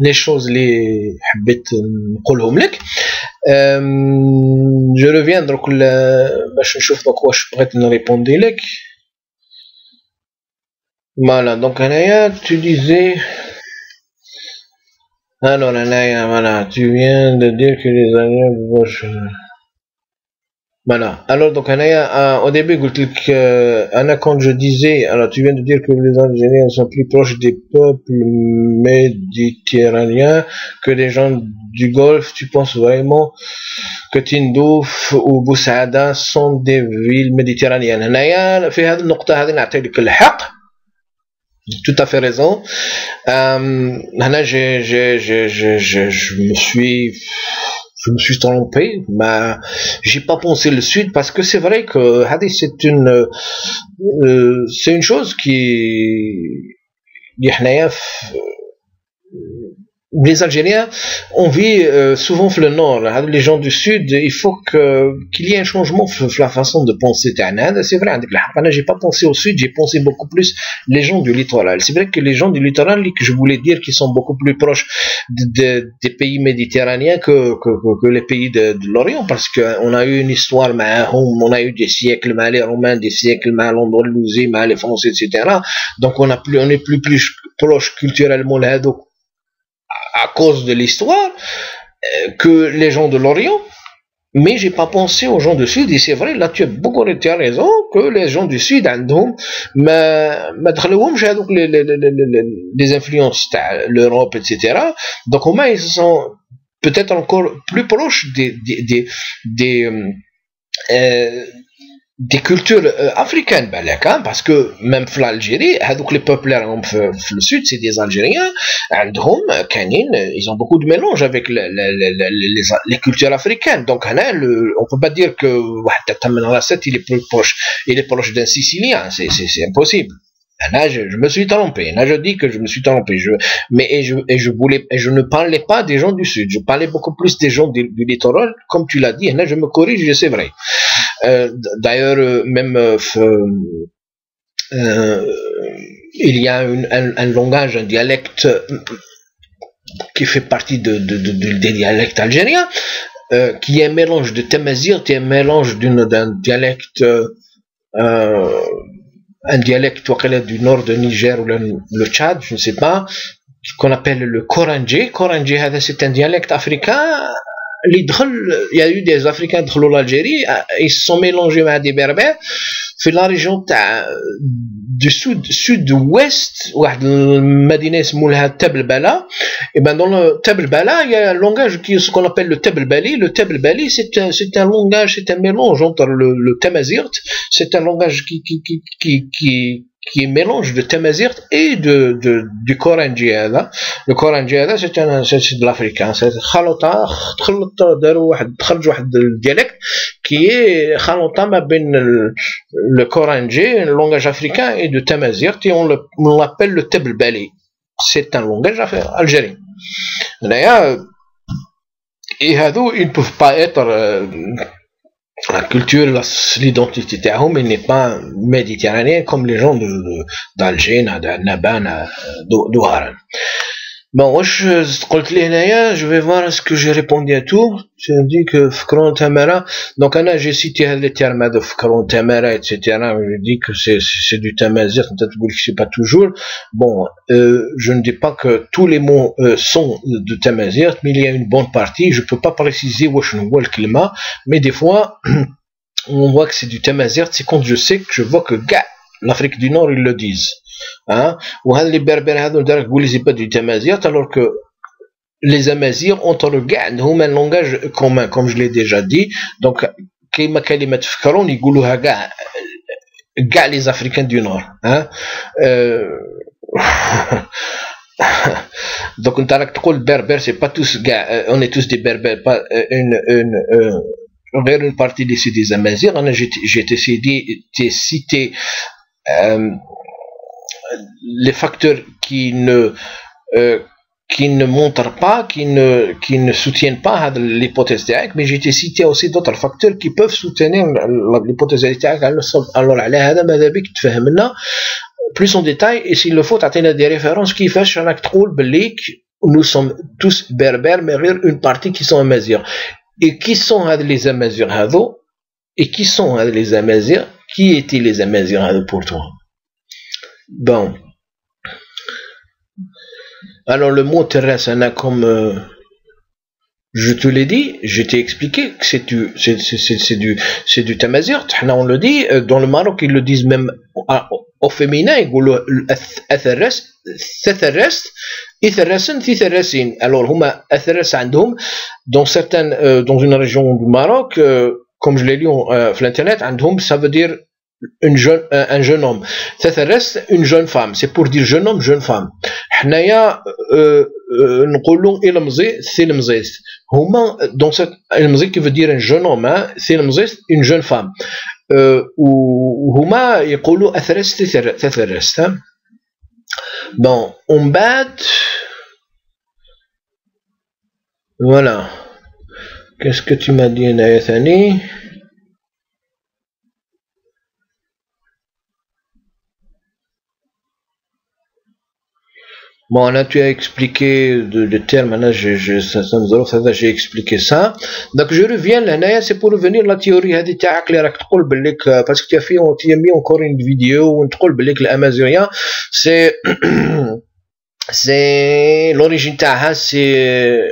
les choses اللي حبيت نقولهم لك. جو reviens donc باش نشوف donc واش بغيت نريبوندي لك. Voilà, donc Anaya, tu disais. Alors Anaya, voilà, tu viens de dire que les Algériens. Voilà. Alors donc Anaya, au début, Anna, quand je disais, alors tu viens de dire que les Algériens sont plus proches des peuples méditerranéens que des gens du Golfe. Tu penses vraiment que Tindouf ou Boussaada sont des villes méditerranéennes? Anaya, في هذه النقطة هذه نعطيك الحق. Tout à fait raison. Je me suis trompé, mais j'ai pas pensé le sud parce que c'est vrai que c'est une chose qui les Algériens, on vit souvent dans le nord. Les gens du sud, il faut qu'il y ait un changement dans la façon de penser. C'est vrai, j'ai pas pensé au sud, j'ai pensé beaucoup plus les gens du littoral. C'est vrai que les gens du littoral, que je voulais dire qu'ils sont beaucoup plus proches des pays méditerranéens que les pays de l'Orient, parce qu'on a eu une histoire, on a eu des siècles, les Romains, des siècles, l'Andalousie, les Français, etc. Donc on est plus proche culturellement là, donc à cause de l'histoire que les gens de l'Orient, mais j'ai pas pensé aux gens du Sud, et c'est vrai, là tu as beaucoup de raison, que les gens du Sud, les influences de l'Europe, etc. Donc au moins ils sont peut-être encore plus proches des cultures africaines, parce que même en Algérie, les peuples le sud, c'est des Algériens, ils ont beaucoup de mélange avec les cultures africaines. Donc on peut pas dire que il est plus proche d'un Sicilien, c'est impossible. Là, je me suis trompé. Là, je dis que je me suis trompé. Je ne parlais pas des gens du sud. Je parlais beaucoup plus des gens du littoral, comme tu l'as dit. Là, je me corrige, c'est vrai. D'ailleurs, même il y a un langage, un dialecte qui fait partie des dialectes algériens, qui est un mélange de tamazirt et un mélange d'un dialecte. Un dialecte du nord de Niger ou le Tchad, je ne sais pas, qu'on appelle le Korandji. Korandji, c'est un dialecte africain. Il y a eu des Africains qui sont l'Algérie, ils se sont mélangés avec des Berbères. في la région du sud-ouest, Madinah اسمها Teb el-Bala. Et ben dans le Teb el-Bala, il y a un langage ce qu'on appelle le Teb el-Bali. Le Teb el-Bali, c'est un langage, c'est un mélange entre le Tamazirt. C'est un langage qui est mélange de Tamazirt et du Korandji. Le Korandji, c'est de l'africain. C'est le dialecte qui est le Korandji, le langage africain, et de Tamazirt, et on l'appelle le Teb el-Bali. C'est un langage algérien. Et ils ne peuvent pas être la culture, l'identité elle n'est pas méditerranéenne comme les gens d'Alger, de Naban, d'Ouaran. Bon, je vais voir ce que j'ai répondu à tout. Tu as dit que Fkron Tamara, donc j'ai cité les termes de Fkron Tamara, etc. Je dis que c'est du Tamazir, peut-être que c'est pas toujours. Bon, je ne dis pas que tous les mots sont de Tamazir, mais il y a une bonne partie. Je peux pas préciser où je vois le climat, mais des fois, on voit que c'est du Tamazir. C'est quand je sais que je vois que l'Afrique du Nord, ils le disent. Hein? Ou les berbères c'est pas du Tamazirt, alors que les Amazirs ont un langage commun, comme je l'ai déjà dit. Donc les Africains du Nord, hein? Donc on berbère, c'est pas tous on est tous des berbères, pas une partie des Amazirs. J'ai cité les facteurs qui ne montrent pas, qui ne soutiennent pas l'hypothèse d'Aïk, mais j'ai cité aussi d'autres facteurs qui peuvent soutenir l'hypothèse d'Aïk. Alors, plus en détail, et s'il le faut, tu as des références qui font que nous sommes tous berbères, mais une partie qui sont amazirs. Et qui sont les amazirs hado? Et qui sont les amazirs? Qui étaient les amazirs hado pour toi? Bon. Alors le mot terrassana, comme je te l'ai dit, je t'ai expliqué que c'est du tamazir. On le dit, dans le Maroc, ils le disent même au féminin, ils disent atharas, tatharas, itharasin, titharasin. Alors, huma atharas عندهم, dans une région du Maroc, comme je l'ai lu sur l'internet, عندهم, ça veut dire un jeune homme. Tatharas, une jeune femme. C'est pour dire jeune homme, jeune femme. حنايا نقولوا إلمزي ثلمزيس. هما dans cette إلمزي qui veut dire un jeune homme, hein, ثلمزيس une jeune femme. وهما يقولوا أثرس تثرس. Bon, on bat. Voilà. Qu'est-ce que tu m'as dit, Naya Thani? Bon, là, tu as expliqué le terme, là, j'ai expliqué ça. Donc, je reviens là, c'est pour revenir à la théorie, parce que tu as mis encore une vidéo, où tu as dit que l'Amazigh, c'est l'origine تاعها, c'est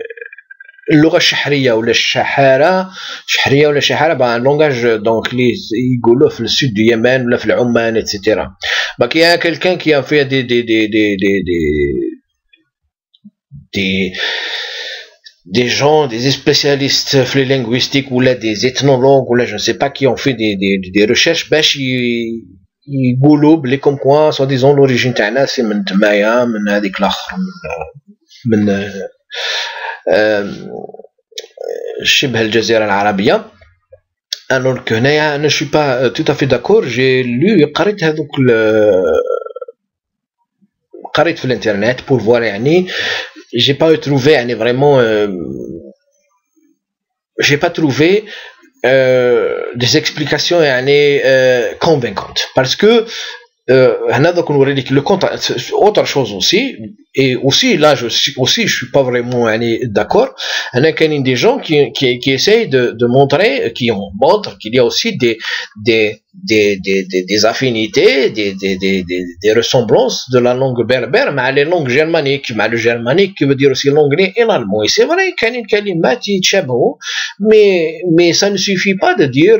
اللغة الشحرية ولا الشحارة شحرية ولا شحارة un langage donc les يقولوه في السود du Yémen ولا في العمان etc. Donc il y a quelqu'un qui a fait des gens, des spécialistes linguistiques ou là des ethnologues ou là je ne sais pas qui ont fait des recherches باش يقولوا بلي comme quoi soi-disant l'origine تاعنا c'est من تمايا من هذيك الاخر من شبه الجزيرة العربية. Alors que هنايا je ne suis pas tout à fait d'accord. J'ai lu قريت هذوك قريت في الانترنت pour voir يعني j'ai pas trouvé يعني vraiment j'ai pas trouvé des explications يعني convaincantes parce que le compte autre chose aussi et aussi là je suis pas vraiment d'accord. Il y a des gens qui essayent de montrer montrent qu'il y a aussi des affinités, des ressemblances de la langue berbère mais les langues germaniques, mais le germanique qui veut dire aussi l'anglais et l'allemand. Et c'est vrai qu'il y a des kalimat يتشابهوا mais ça ne suffit pas de dire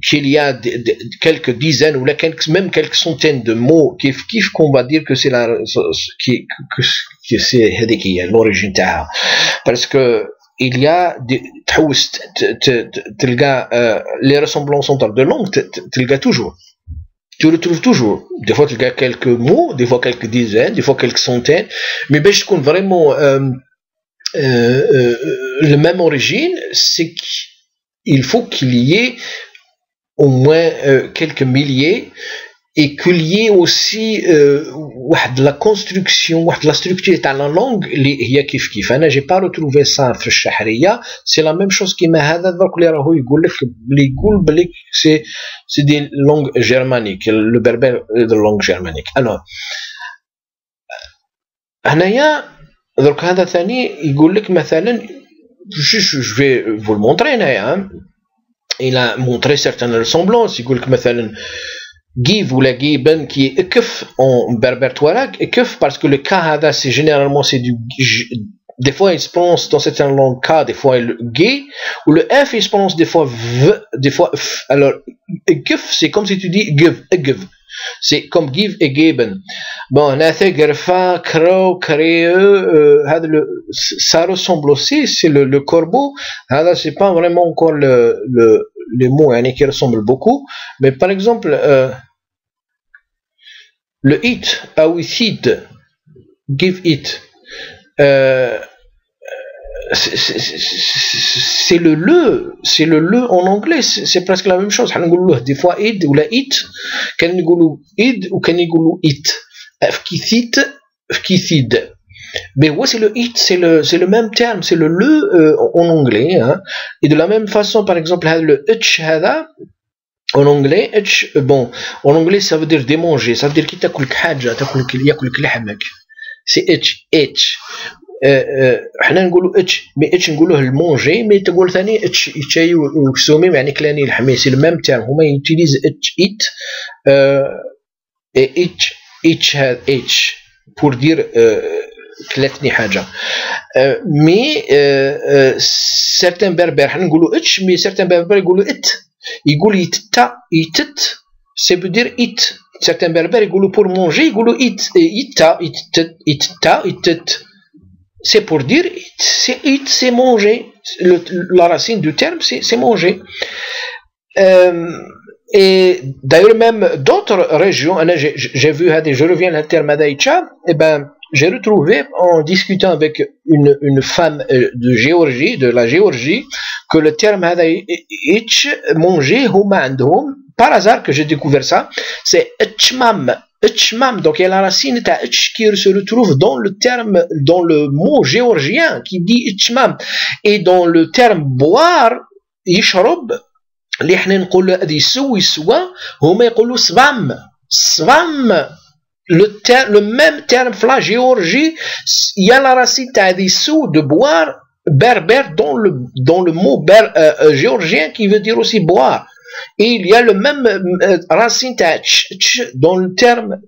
qu'il y a quelques dizaines ou même quelques centaines de mots qui qu'on va dire que c'est que c'est l'origine تاعها parce que il y a les ressemblances entre deux langues tu retrouves toujours des fois tu as quelques mots, des fois quelques dizaines, des fois quelques centaines mais باش تكون vraiment la même origine c'est qu'il faut qu'il y ait au moins quelques milliers et qu'il y ait aussi de la construction, de la structure dans la langue اللي هي كيف كيف. أنا j'ai pas retrouvé ça في الشحرية. C'est la même chose كيما هذا درك اللي راهو يقول لك اللي يقول بلي c'est des langues germaniques, le berbère de langue germanique. Alors هنايا درك هذا ثاني يقول لك مثلا je vais vous le montrer هنايا. Il a montré certaines ressemblances. يقول لك مثلا Give ou la Giben qui est ekef en berbère touareg, ekef parce que le K hada c'est généralement c'est du des fois il se prononce dans certaines langues K, des fois le G ou le F il se prononce des fois V, des fois F. Alors ekef c'est comme si tu dis give, give. C'est comme give et geben. Bon, nathe gerfa crow creux ça ressemble aussi, c'est le corbeau. Hada c'est pas vraiment encore les mots qui ressemblent beaucoup, mais par exemple le it, awithid, give it, c'est le le en anglais, c'est presque la même chose. Des fois id ou la it, quand ils disent id ou quand ils disent it, fkithid. Mais ouais, c'est le it, c'est le même terme, c'est le en anglais, hein. Et de la même façon, par exemple, le itch hada en anglais, bon, en anglais ça veut dire démanger, ça veut dire qu'il t'acoule haja, t'acoule qu'il y a لحمك. سي اتش حنا نقولوا اتش مي اتش نقولوه المونجي مي تقول ثاني اتش يتشاي وكسومي يعني كلاني الحمي سي الميم تيرم هما يوتيليز اتش ايت اتش هاد اتش بور دير كلاتني حاجه مي سيرتان بربر حنا نقولوا اتش مي سيرتان بربر يقولوا ات يقول يتتا يتت سي بو دير ات سيرتان بربر يقولوا بور مونجي يقولوا ات يتا يتتا يتت c'est pour dire c'est manger. La racine du terme c'est manger. Et d'ailleurs même d'autres régions, j'ai vu, je reviens à la terme Adaïcha, et ben j'ai retrouvé en discutant avec une femme de Géorgie, de la Géorgie, que le terme Adaïch, manger, par hasard que j'ai découvert ça, c'est Etchmam. Etchmam, donc il y a la racine qui se retrouve dans le terme, dans le mot géorgien qui dit Etchmam. Et dans le terme boire, yishrob, اللي حنا نقولوا هذه يسوي سوا هما يقولوا سفام سفام le même terme في Géorgie il y a la racine تاع هذه سو de boire berbère dans le mot géorgien qui veut dire aussi boire et il y a le même racine تاع dans le terme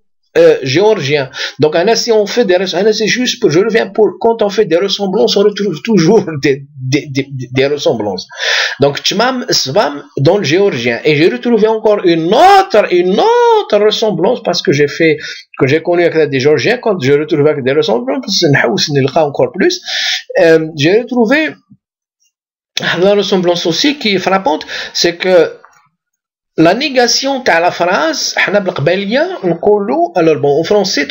géorgien. Donc si on fait c'est juste pour, je reviens pour quand on fait des ressemblances on retrouve toujours des ressemblances. Donc tchmam svam dans le géorgien et j'ai retrouvé encore une autre ressemblance parce que j'ai connu avec des géorgiens quand je retrouve avec des ressemblances encore plus j'ai retrouvé la ressemblance aussi qui est frappante, c'est que la négation de la phrase, alors bon, en français,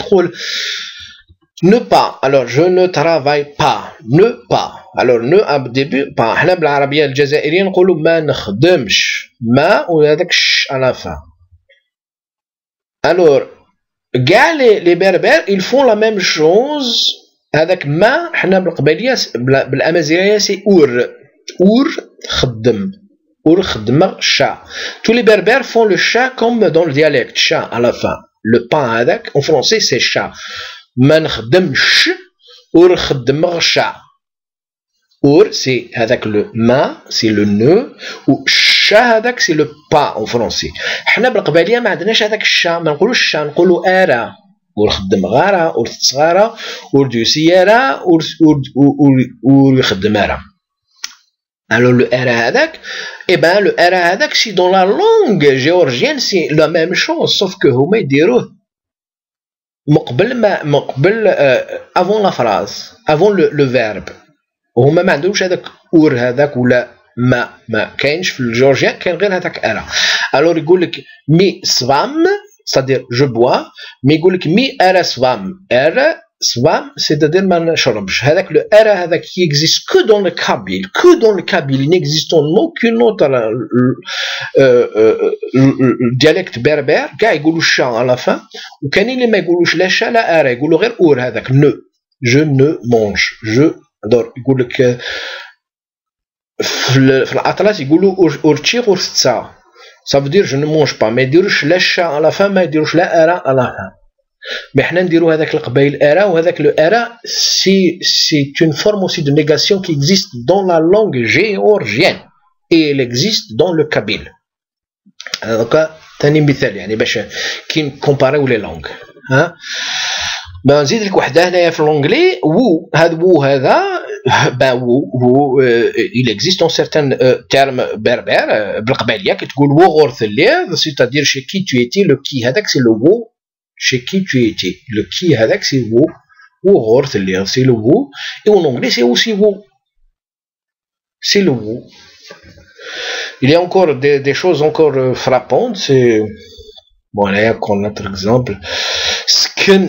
ne pas, alors je ne travaille pas, ne pas, alors ne au début, pas, حنا بالعربية الجزائرية نقولوا ما نخدمش, ما وهذاك ش à la fin. Alors, les berbères, ils font la même chose, هذاك ما حنا بالقبالية بالأمازيغية c'est اور خدم. Tous les berbères font le chat comme dans le dialecte, chat à la fin. Le pain avec, en français c'est chat. Man khdemsh, or khdemr chat. Or c'est avec le ma, c'est le ne, ou chat avec c'est le pas en français. حنا بالقبالية ما عندناش هذاك الشا, ما نقولوش الشا, نقولوا أرا. or خدم غارة, or تصغارة, or دو سيارة, or يخدم أرا. Alors le R eh ben le R si dans la langue géorgienne c'est la même chose sauf que هما يديروه مقبل avant la phrase avant le verbe وهما ما عندهمش هذاك اور هذاك ولا ما كاينش في الجورجيان كاين غير هذاك ارا. alors يقول لك مي سفام c'est-à-dire je bois mais يقول لك مي ارا سفام ارا Swam, c'est-à-dire man shorobsh. Avec le R avec qui existe que dans le kabyle, il n'existe en aucun autre dialecte berbère. Gars ils chat à la fin, ou quand il est mégoulouch la chat la R, ils goulent or avec ne, je ne mange, je adore. Ils goulent que l'atlas ils goulent orchir or ça. Ça veut dire je ne mange pas, mais dire la chat à la fin, mais dire la R à la fin. Mais حنا نديرو هذاك القبائل أرا وهذاك le أرا c'est une forme aussi de négation qui existe dans la langue géorgienne et elle existe dans le kabyle. donc ثاني مثال يعني باش كي نكومباريو لي لونغ ها ben نزيد لك وحده هنايا في l'anglais وو هذا ben وو il existe dans certains termes berbères بالقبائلية كتقول وو غورث الليل c'est-à-dire chez qui tu étais le qui هذاك c'est le وو chez qui tu étais. Le qui avec c'est vous, ou c'est le vous, et en anglais c'est aussi vous. C'est le vous. Il y a encore des choses encore frappantes, c'est bon là encore notre exemple. Skin,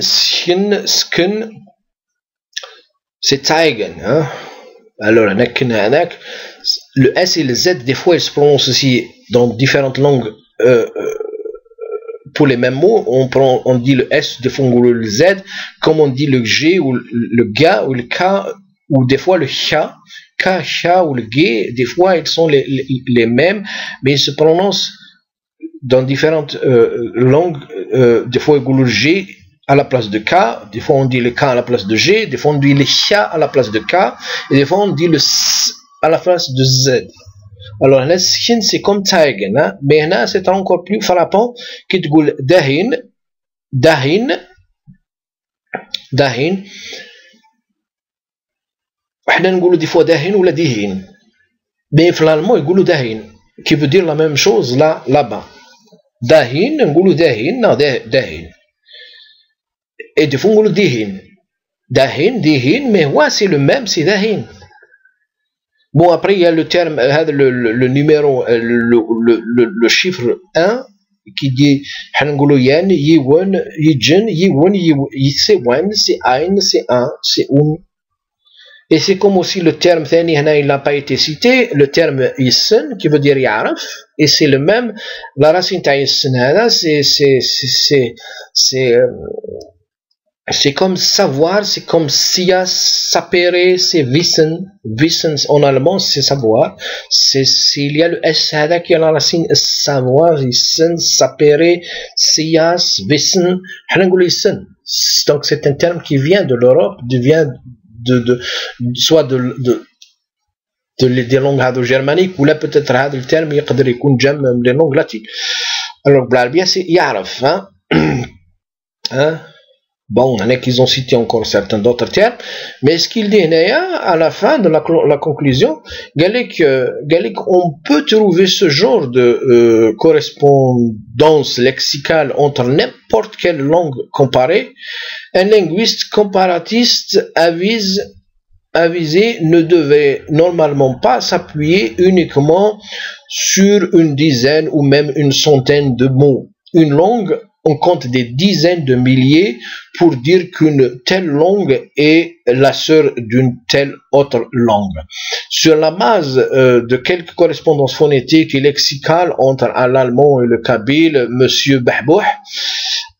c'est zeigen, hein. Alors le S et le Z des fois ils se prononcent aussi dans différentes langues. Pour les mêmes mots, on dit le S, des fois on dit le Z, comme on dit le G ou le Ga ou le K, ou des fois le Cha, K, ou le G, des fois ils sont les mêmes, mais ils se prononcent dans différentes langues, des fois ils disent le G, à la place de K, des fois on dit le K à la place de G, des fois on dit le K à la place de K, et des fois on dit le S à la place de Z. Alors là, c'est comme Taigen, hein? Mais là, c'est encore plus frappant que tu dis Dahin, Dahin, Dahin. On dit des fois Dahin ou la Dihin. Mais finalement, ils disent Dahin, qui veut dire la même chose là-bas. Dahin, on dit Dahin, non, Dahin. Et des fois, on dit Dihin. Dahin, Dihin, mais ouais, c'est le même, c'est Dahin. Bon, après, il y a le terme, le numéro, le chiffre 1 qui dit Hanguloyen, Yiwon, Yijin, Yiwon, c'est 1, c'est 1, c'est 1, c'est 1. Et c'est comme aussi le terme, il n'a pas été cité, le terme Yissen, qui veut dire Yaraf, et c'est le même, la racine de Yissen, c'est comme savoir, c'est comme sias, sapere, c'est wissen, wissen en allemand c'est savoir, il y a le S qui a la racine savoir, wissen, sapere, sias, wissen, donc c'est un terme qui vient de l'Europe, vient soit des langues germaniques, ou là peut-être le terme يقدر يكون جم من les langues latines. Alors بالعربية c'est يعرف, hein. Bon, il y en a qui ont cité encore certains d'autres termes, mais ce qu'il dit à la fin de la conclusion, on peut trouver ce genre de correspondance lexicale entre n'importe quelle langue comparée. Un linguiste comparatiste avisé ne devait normalement pas s'appuyer uniquement sur une dizaine ou même une centaine de mots. Une langue, on compte des dizaines de milliers pour dire qu'une telle langue est la sœur d'une telle autre langue. Sur la base de quelques correspondances phonétiques et lexicales entre l'allemand et le kabyle, M. Bahbouh,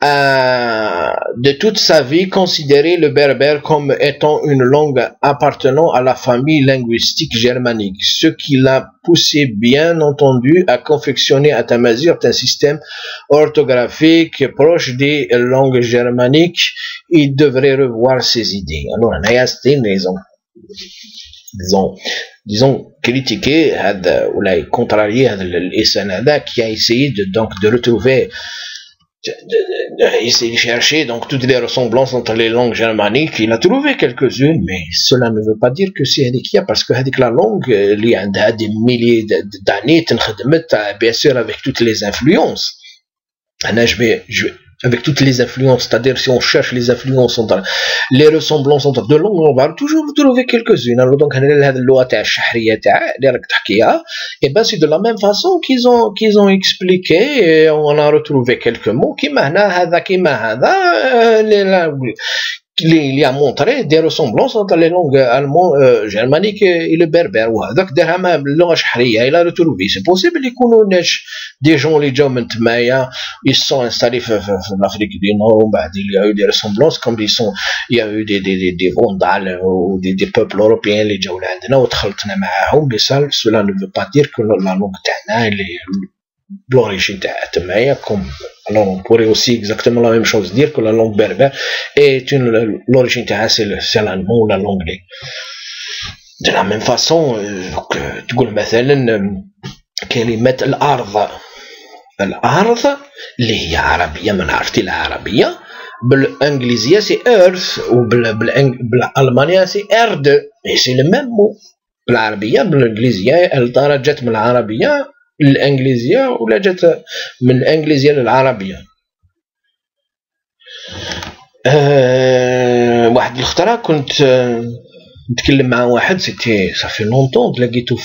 de toute sa vie, considérait le berbère comme étant une langue appartenant à la famille linguistique germanique, ce qui l'a poussé, bien entendu, à confectionner à Tamazigh un système orthographique proche des langues germaniques. Il devrait revoir ses idées. Alors, c'était une raison. Disons critiquer ou contrarier l'Issan qui a essayé de retrouver, essayer de chercher donc toutes les ressemblances entre les langues germaniques. Il a trouvé quelques-unes, mais cela ne veut pas dire que c'est Hadikia, parce que la langue, il y a des milliers d'années, bien sûr avec toutes les influences. Avec toutes les influences, c'est-à-dire si on cherche les influences entre les ressemblances entre deux langues, on va toujours trouver quelques-unes. Alors donc, et ben c'est de la même façon qu'ils ont expliqué, et on a retrouvé quelques mots qui il a montré des ressemblances entre les langues allemandes, germaniques et le berbère. Donc, il a retrouvé. C'est possible qu'il des gens ils sont installés en Afrique du Nord, il y a eu des ressemblances, comme il y a eu des Vandales ou des peuples européens, les gens mais cela ne veut pas dire que la langue est l'origine comme. Alors on pourrait aussi exactement la même chose dire que la langue berbère est l'origine c'est l'allemand ou la langue. De la même façon, تقول مثلا كلمة الأرض اللي هي عربية من عرفتي العربية بالإنجليزية c'est earth وبالألمانية c'est erde et c'est le même mot. بالعربية بالإنجليزية جت من العربية الانجليزيه ولا جات من الانجليزيه للعربيه. واحد الخطره كنت نتكلم مع واحد سيتي صافي لونطون تلاقيتو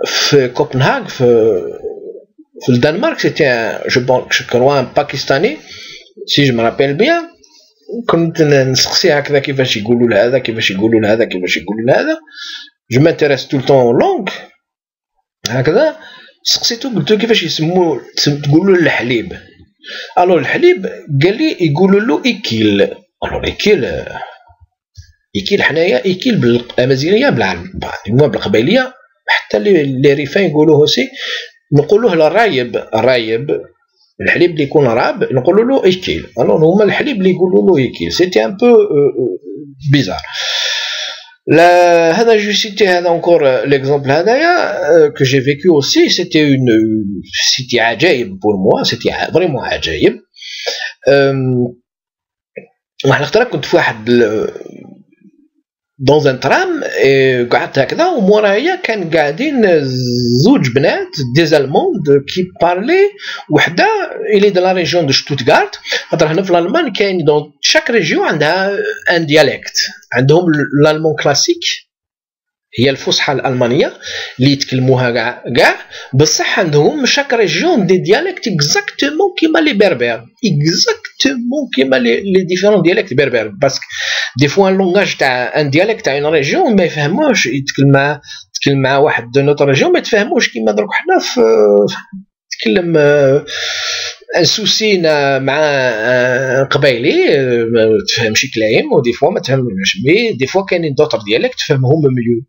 في كوبنهاغ في الدنمارك سيتي جو كروا باكستاني سي جو مرابيل بيان. كنت نسقسي هكذا كيفاش يقولوا لهذا كيفاش يقولوا لهذا كيفاش يقولوا لهذا. Je m'intéresse tout le temps aux langues. هكذا سقسيتو قلتو كيفاش يسموه تقولوا الحليب. الو الحليب قال لي يقولوا له إيكيل. الو إيكيل حنايا إيكيل بالأمازيغية بالقبيلية حتى لي ريفان يقولوه سي نقولوه الرايب. الحليب اللي يكون راب نقولوا له إيكيل. alors هما الحليب اللي يقولوا له إيكيل. c'était un peu bizarre. هذا جو سيتي هذا encore l'exemple هذايا que j'ai vécu aussi. c'était عجائب pour moi. c'était vraiment عجائب. واحد الخطره كنت في واحد dans un tram قعدت هكذا ومورايا كان قاعدين زوج بنات دي زالموند كي بارلي. وحده الي دو لا ريجيون دو شتوتغارت. خاطر هنا في الالمان كاين دون شاك ريجيون عندها ان ديالكت. عندهم الالمان كلاسيك هي الفصحى الالمانيه اللي يتكلموها كاع بصح عندهم شاك ريجيون دي ديالكت اكزاكتومون كيما لي بربر. اكزاكتومون كيما لي ديفيرون ديالكت بربر. باسكو دي فوا ان لونغاج تاع ان ديالكت تاع اون ريجيون ما يفهموش. يتكلم مع واحد دو نوتر ريجيون ما يتفهموش كيما دروك حنا في تكلم سوسينا مع قبايلي ما تفهمش كلايم ودي فوا ما تفهمش. مي دي فوا كاينين دوطر ديالكت تفهمهم مليون.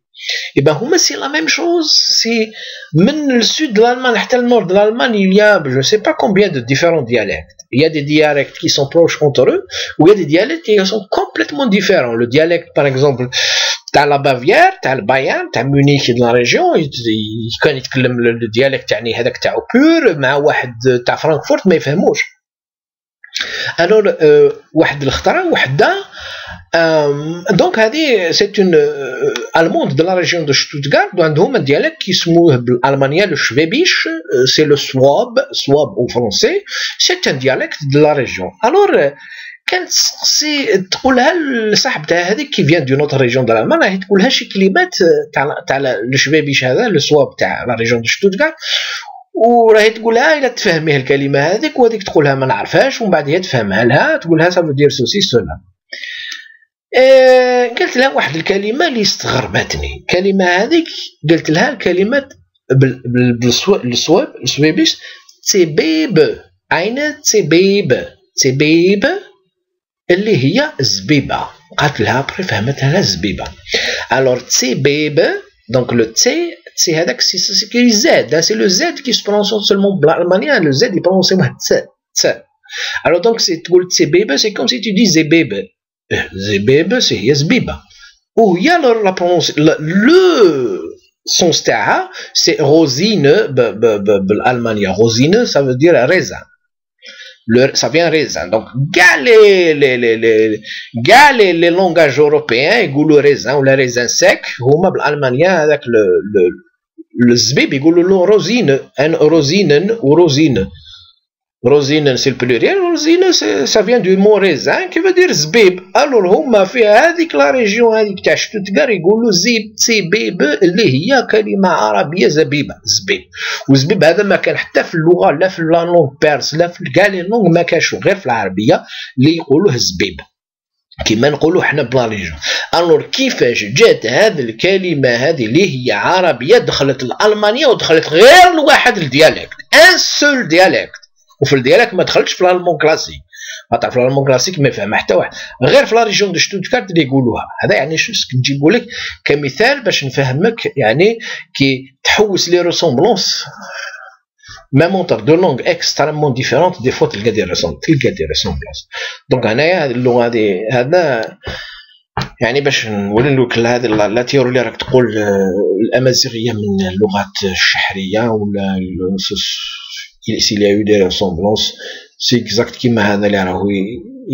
Et ben هما c'est la même chose. c'est من le sud de l'Allemagne حتى le nord de l'Allemagne il y a je sais pas combien de différents dialectes. Il y a des dialectes qui sont proches entre eux ou il y a des dialectes qui sont complètement différents. Le dialecte par exemple تاع la Bavière تاع البايان تاع مونيخ de la région كان يتكلم الديالكت يعني هذاك تاعو بور مع واحد تاع فرانكفورت ما يفهموش. alors واحد الخطره وحده دونك هذه سي اون الموند دو لا ريجيون دو شتوتغارت وعندهم ديالكت كيسموه بالالمانيه لو شفيبيش. سي لو سواب او فرونسي. سي ان ديالكت دو لا ريجيون. alors كانت تقصي تقولها لصاحبتها هذيك كي فيان دو نوتر ريجيون دو الالمان راهي تقولها شي كلمات تاع لو شفيبيش هذا لو سواب تاع لا ريجيون دو شتوتغارت وراهي تقولها الا تفهميها الكلمه هذيك وهذيك تقولها ما نعرفهاش ومن بعد هي تفهمها لها تقولها سافو دير سوسي سولا. قلت لها واحد الكلمه اللي استغربتني. الكلمه هذيك قلت لها الكلمات بالصواب السويبيش تسبيب عينات تسبيب اللي هي زبيبه. قالت لها بري فهمتها لها زبيبه. alors تسبيب دونك لو تي هذاك سي زاد. سي لو زاد كي سبرونسون سولمون بالالمانيا لو زاد يبرونسي واحد ت. alors donc سي تقول تسبيبه سي كوم سي تو دي زبيبه. زبيبه هي زبيبه وهي لا برونونس لو سونس تاعها سي روزين بالالمانيا. روزين ça veut dire raisin. ça vient raisin. donc كاع لي لونغاج اوروبيان يقولوا ريزان ولا ريزان سيك. هما بالالمانيا هذاك الزبيب يقولوا له روزين. ان روزينن وروزين. روزينن سي البلوريال. روزين ça vient du mot raisin qui veut dire زبيب. alors هما في هذيك لا ريجيون هذيك تاع شتوتغار يقولوا زبيب اللي هي كلمه عربيه زبيبه زبيب. وزبيب هذا ما كان حتى في اللغه لا في لا لونغ بيرس لا في كاع لي لونغ ما كانش غير في العربيه اللي يقولوه زبيب كيما نقولوا حنا بلا ريجيون. alors كيفاش جات هذه الكلمه هذه اللي هي عربيه دخلت الالمانيه ودخلت غير لواحد الديالكت ان سول ديالكت. وفي الديالكت ما دخلتش في الالمان كلاسيك. خاطر في الالمان كلاسيك ما يفهم حتى واحد غير في لا ريجيون دو شتوتغارت اللي يقولوها. هذا يعني شو نجيبو لك كمثال باش نفهمك يعني كي تحوس لي ريسومبلونس ميم اونتر دو لونغ اكستريمون ديفيرونت دي فوا تلقى دي ريسومبلونس. دونك هنايا هذه اللغه هذه هذا يعني باش نولي لك هذه لا تيوري اللي راك تقول الامازيغيه من اللغات الشحريه ولا s'il y a eu des ressemblances c'est exact كيما هذا اللي راهو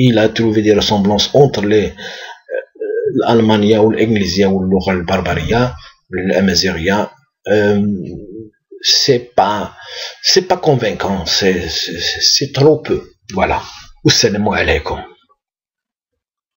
il a trouvé des ressemblances entre الألمانية والإنجليزية واللغة البربرية الأمازيغية. c'est pas convaincant. c'est trop peu. voilà. والسلام عليكم.